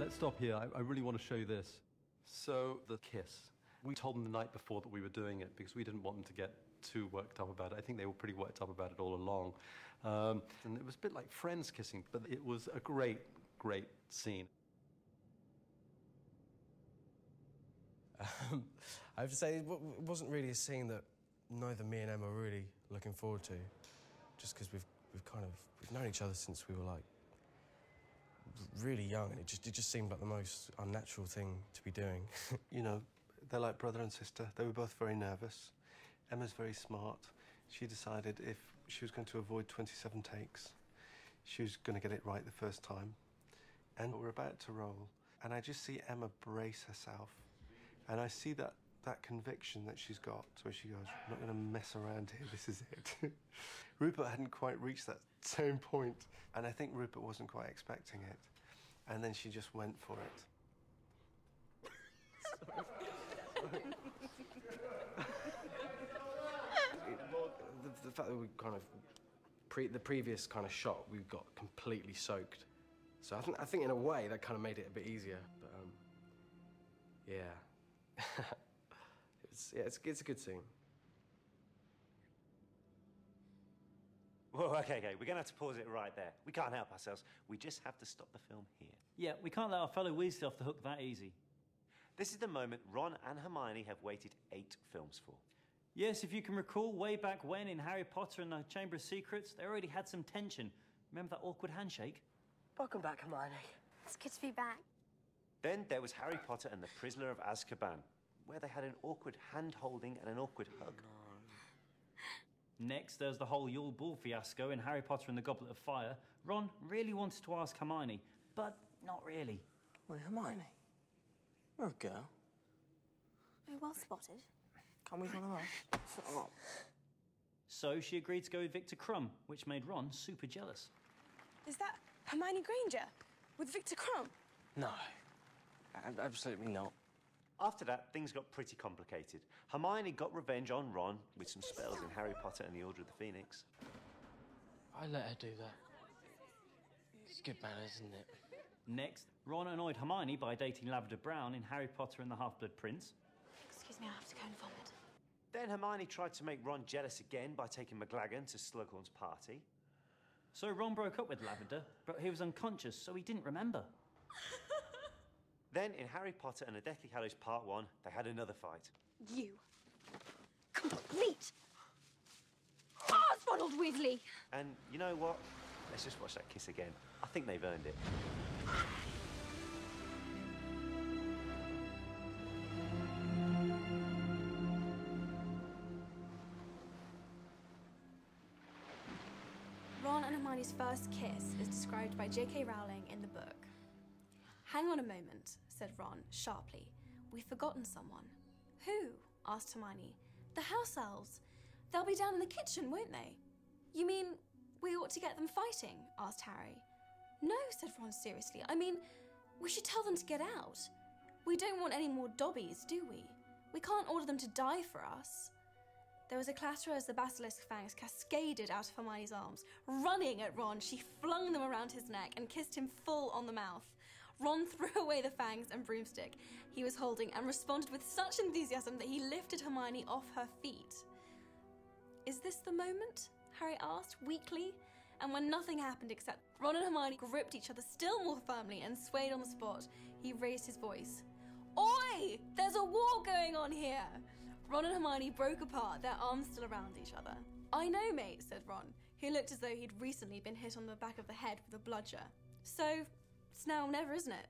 Let's stop here. I really want to show you this. So, the kiss. We told them the night before that we were doing it because we didn't want them to get too worked up about it. I think they were pretty worked up about it all along. And it was a bit like friends kissing, but it was a great, great scene. I have to say, it wasn't really a scene that neither me and Emma were really looking forward to, just because we've known each other since we were, like, really young, and it just seemed like the most unnatural thing to be doing. You know, they're like brother and sister. They were both very nervous. Emma's very smart. She decided if she was going to avoid 27 takes, she was going to get it right the first time. And we're about to roll, and I just see Emma brace herself. And I see that conviction that she's got, where she goes, I'm not going to mess around here, this is it. Rupert hadn't quite reached that same point, and I think Rupert wasn't quite expecting it. And then she just went for it. The fact that we the previous kind of shot, we got completely soaked. So I think in a way that kind of made it a bit easier, but yeah. It's a good scene. Whoa, okay, we're going to have to pause it right there. We can't help ourselves. We just have to stop the film here. Yeah, we can't let our fellow Weasley off the hook that easy. This is the moment Ron and Hermione have waited 8 films for. Yes, if you can recall, way back when in Harry Potter and the Chamber of Secrets, they already had some tension. Remember that awkward handshake? Welcome back, Hermione. It's good to be back. Then there was Harry Potter and the Prisoner of Azkaban, where they had an awkward hand-holding and an awkward hug. Next, there's the whole Yule Ball fiasco in Harry Potter and the Goblet of Fire. Ron really wanted to ask Hermione, but not really. Wait, Hermione? You're a girl. Oh, well spotted. Can't we run away? Oh. So she agreed to go with Victor Crumb, which made Ron super jealous. Is that Hermione Granger with Victor Crumb? No, absolutely not. After that, things got pretty complicated. Hermione got revenge on Ron with some spells in Harry Potter and the Order of the Phoenix. I let her do that. It's good manners, isn't it? Next, Ron annoyed Hermione by dating Lavender Brown in Harry Potter and the Half-Blood Prince. Excuse me, I have to go and vomit. Then Hermione tried to make Ron jealous again by taking McLaggen to Slughorn's party. So Ron broke up with Lavender, but he was unconscious, so he didn't remember. Then, in Harry Potter and the Deathly Hallows Part 1, they had another fight. You. Complete. Hard-funneled Weasley. And you know what? Let's just watch that kiss again. I think they've earned it. Ron and Hermione's first kiss is described by J.K. Rowling in the book. Hang on a moment, said Ron sharply. We've forgotten someone. Who? Asked Hermione. The house elves. They'll be down in the kitchen, won't they? You mean we ought to get them fighting? Asked Harry. No, said Ron seriously. I mean, we should tell them to get out. We don't want any more Dobbies, do we? We can't order them to die for us. There was a clatter as the basilisk fangs cascaded out of Hermione's arms. Running at Ron, she flung them around his neck and kissed him full on the mouth. Ron threw away the fangs and broomstick he was holding and responded with such enthusiasm that he lifted Hermione off her feet. Is this the moment? Harry asked, weakly. And when nothing happened except Ron and Hermione gripped each other still more firmly and swayed on the spot, he raised his voice. Oi! There's a war going on here! Ron and Hermione broke apart, their arms still around each other. I know, mate, said Ron, who looked as though he'd recently been hit on the back of the head with a bludger. So, it's now or never, isn't it?